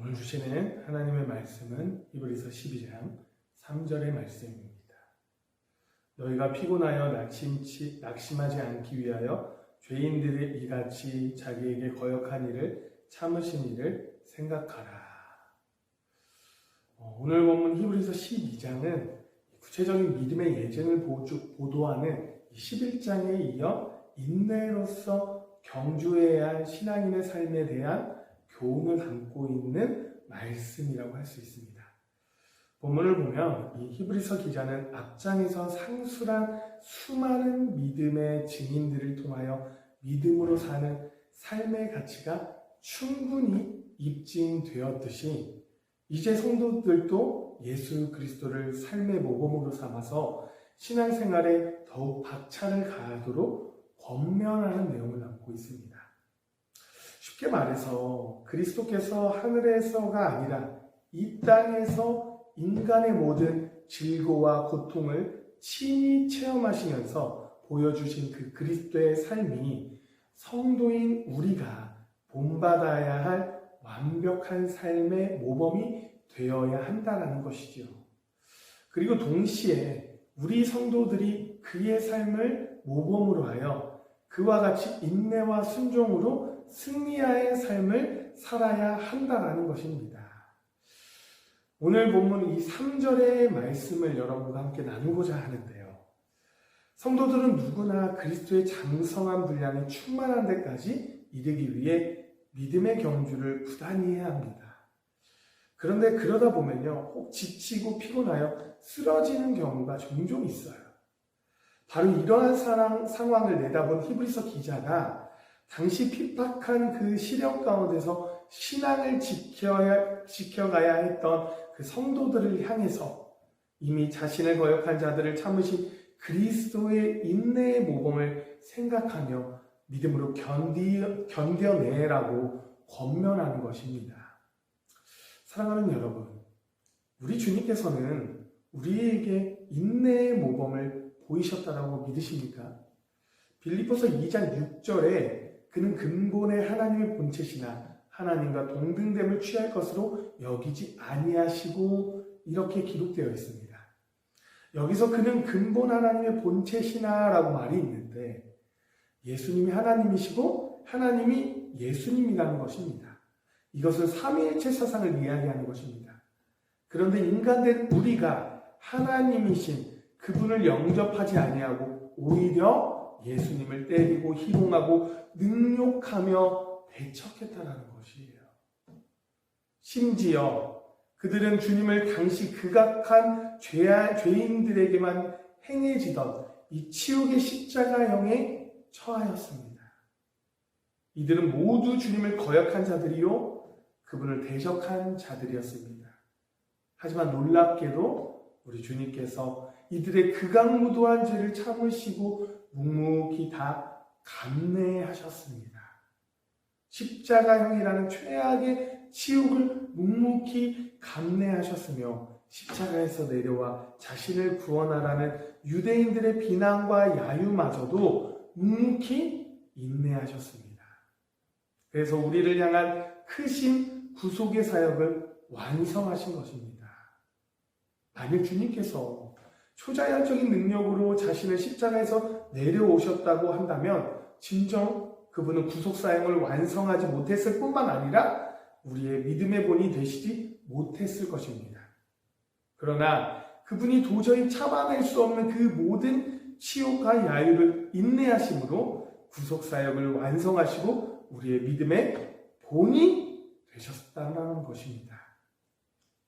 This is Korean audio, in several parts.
오늘 주시는 하나님의 말씀은 히브리서 12장 3절의 말씀입니다. 너희가 피곤하여 낙심하지 않기 위하여 죄인들이 이같이 자기에게 거역한 일을 참으신 일을 생각하라. 오늘 본문 히브리서 12장은 구체적인 믿음의 예증을 보도하는 11장에 이어 인내로서 경주해야 할 신앙인의 삶에 대한 교훈을 담고 있는 말씀이라고 할 수 있습니다. 본문을 보면 이 히브리서 기자는 앞장에서 상술한 수많은 믿음의 증인들을 통하여 믿음으로 사는 삶의 가치가 충분히 입증되었듯이 이제 성도들도 예수 그리스도를 삶의 모범으로 삼아서 신앙생활에 더욱 박차를 가하도록 권면하는 내용을 담고 있습니다. 쉽게 말해서 그리스도께서 하늘에서가 아니라 이 땅에서 인간의 모든 질고와 고통을 친히 체험하시면서 보여주신 그 그리스도의 삶이 성도인 우리가 본받아야 할 완벽한 삶의 모범이 되어야 한다는 것이지요. 그리고 동시에 우리 성도들이 그의 삶을 모범으로 하여 그와 같이 인내와 순종으로 승리하의 삶을 살아야 한다는 것입니다. 오늘 본문 이 3절의 말씀을 여러분과 함께 나누고자 하는데요. 성도들은 누구나 그리스도의 장성한 분량에 충만한 데까지 이르기 위해 믿음의 경주를 부단히 해야 합니다. 그런데 그러다 보면요, 혹 지치고 피곤하여 쓰러지는 경우가 종종 있어요. 바로 이러한 상황을 내다본 히브리서 기자가 당시 핍박한 그 시련 가운데서 신앙을 지켜가야 했던 그 성도들을 향해서 이미 자신을 거역한 자들을 참으신 그리스도의 인내의 모범을 생각하며 믿음으로 견뎌내라고 권면하는 것입니다. 사랑하는 여러분, 우리 주님께서는 우리에게 인내의 모범을 보이셨다라고 믿으십니까? 빌립보서 2장 6절에 그는 근본의 하나님의 본체시나 하나님과 동등됨을 취할 것으로 여기지 아니하시고 이렇게 기록되어 있습니다. 여기서 그는 근본 하나님의 본체시나 라고 말이 있는데 예수님이 하나님이시고 하나님이 예수님이라는 것입니다. 이것은 삼위일체 사상을 이야기하는 것입니다. 그런데 인간된 우리가 하나님이신 그분을 영접하지 아니하고 오히려 예수님을 때리고 희롱하고 능욕하며 배척했다는 것이에요. 심지어 그들은 주님을 당시 극악한 죄인들에게만 행해지던 이 치욕의 십자가형에 처하였습니다. 이들은 모두 주님을 거역한 자들이요 그분을 대적한 자들이었습니다. 하지만 놀랍게도 우리 주님께서 이들의 극악무도한 죄를 참으시고 묵묵히 다 감내하셨습니다. 십자가형이라는 최악의 치욕을 묵묵히 감내하셨으며 십자가에서 내려와 자신을 구원하라는 유대인들의 비난과 야유마저도 묵묵히 인내하셨습니다. 그래서 우리를 향한 크신 구속의 사역을 완성하신 것입니다. 만약 주님께서 초자연적인 능력으로 자신을 십자가에서 내려오셨다고 한다면 진정 그분은 구속사역을 완성하지 못했을 뿐만 아니라 우리의 믿음의 본이 되시지 못했을 것입니다. 그러나 그분이 도저히 참아낼 수 없는 그 모든 치욕과 야유를 인내하심으로 구속사역을 완성하시고 우리의 믿음의 본이 되셨다는 것입니다.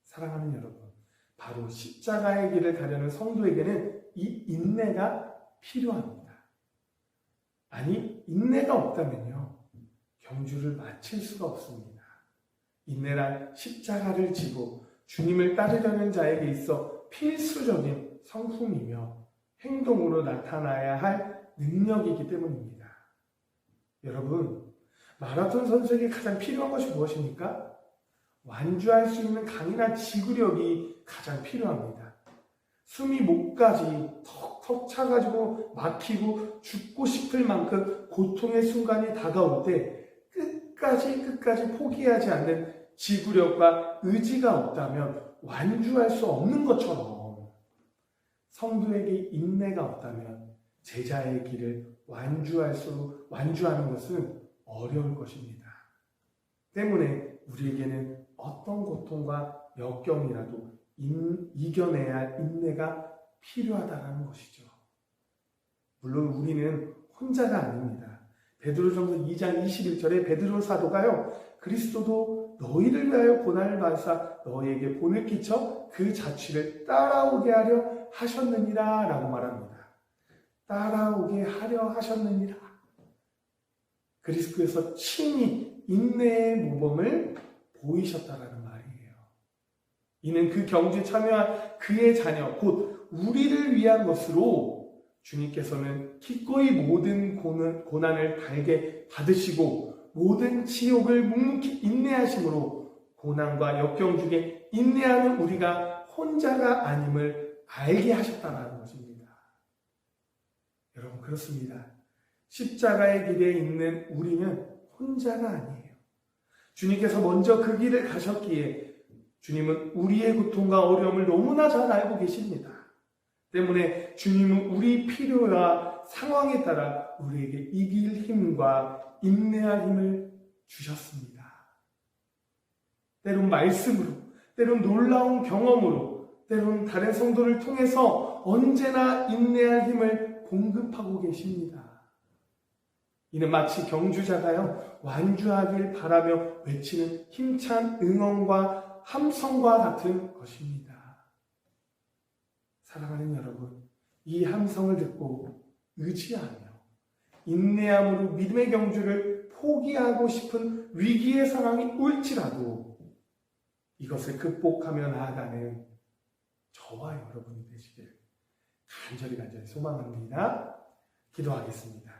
사랑하는 여러분, 바로 십자가의 길을 가려는 성도에게는 이 인내가 필요합니다. 아니, 인내가 없다면요, 경주를 마칠 수가 없습니다. 인내란 십자가를 지고 주님을 따르려는 자에게 있어 필수적인 성품이며 행동으로 나타나야 할 능력이기 때문입니다. 여러분, 마라톤 선수에게 가장 필요한 것이 무엇입니까? 완주할 수 있는 강인한 지구력이 가장 필요합니다. 숨이 목까지 턱턱 차가지고 막히고 죽고 싶을 만큼 고통의 순간이 다가올 때 끝까지 포기하지 않는 지구력과 의지가 없다면 완주할 수 없는 것처럼 성도에게 인내가 없다면 제자의 길을 완주하는 것은 어려울 것입니다. 때문에 우리에게는 어떤 고통과 역경이라도 이겨내야 할 인내가 필요하다는 것이죠. 물론 우리는 혼자가 아닙니다. 베드로전서 2장 21절에 베드로 사도가요, 그리스도도 너희를 위하여 고난을 받으사 너희에게 본을 끼쳐 그 자취를 따라오게 하려 하셨느니라 라고 말합니다. 따라오게 하려 하셨느니라. 그리스도께서 친히 인내의 모범을 보이셨다라는 말이에요. 이는 그 경주에 참여한 그의 자녀 곧 우리를 위한 것으로 주님께서는 기꺼이 모든 고난을 달게 받으시고 모든 치욕을 묵묵히 인내하심으로 고난과 역경 중에 인내하는 우리가 혼자가 아님을 알게 하셨다는 것입니다. 여러분, 그렇습니다. 십자가의 길에 있는 우리는 혼자가 아니에요. 주님께서 먼저 그 길을 가셨기에 주님은 우리의 고통과 어려움을 너무나 잘 알고 계십니다. 때문에 주님은 우리 필요와 상황에 따라 우리에게 이길 힘과 인내할 힘을 주셨습니다. 때론 말씀으로, 때론 놀라운 경험으로, 때론 다른 성도를 통해서 언제나 인내할 힘을 공급하고 계십니다. 이는 마치 경주자가요, 완주하길 바라며 외치는 힘찬 응원과 함성과 같은 것입니다. 사랑하는 여러분, 이 함성을 듣고 의지하며 인내함으로 믿음의 경주를 포기하고 싶은 위기의 상황이 올지라도 이것을 극복하며 나아가는 저와 여러분이 되시길 간절히 소망합니다. 기도하겠습니다.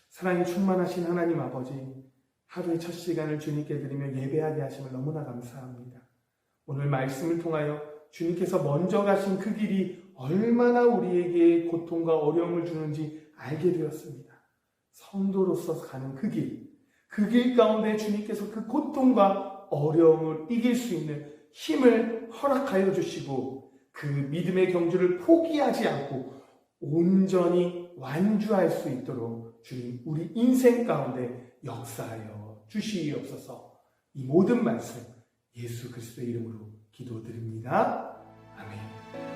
사랑이 충만하신 하나님 아버지, 하루의 첫 시간을 주님께 드리며 예배하게 하심을 너무나 감사합니다. 오늘 말씀을 통하여 주님께서 먼저 가신 그 길이 얼마나 우리에게 고통과 어려움을 주는지 알게 되었습니다. 성도로서 가는 그 길 가운데 주님께서 그 고통과 어려움을 이길 수 있는 힘을 허락하여 주시고 그 믿음의 경주를 포기하지 않고 온전히 완주할 수 있도록 주님 우리 인생 가운데 역사하여 주시옵소서. 이 모든 말씀 예수 그리스도의 이름으로 기도드립니다. 아멘.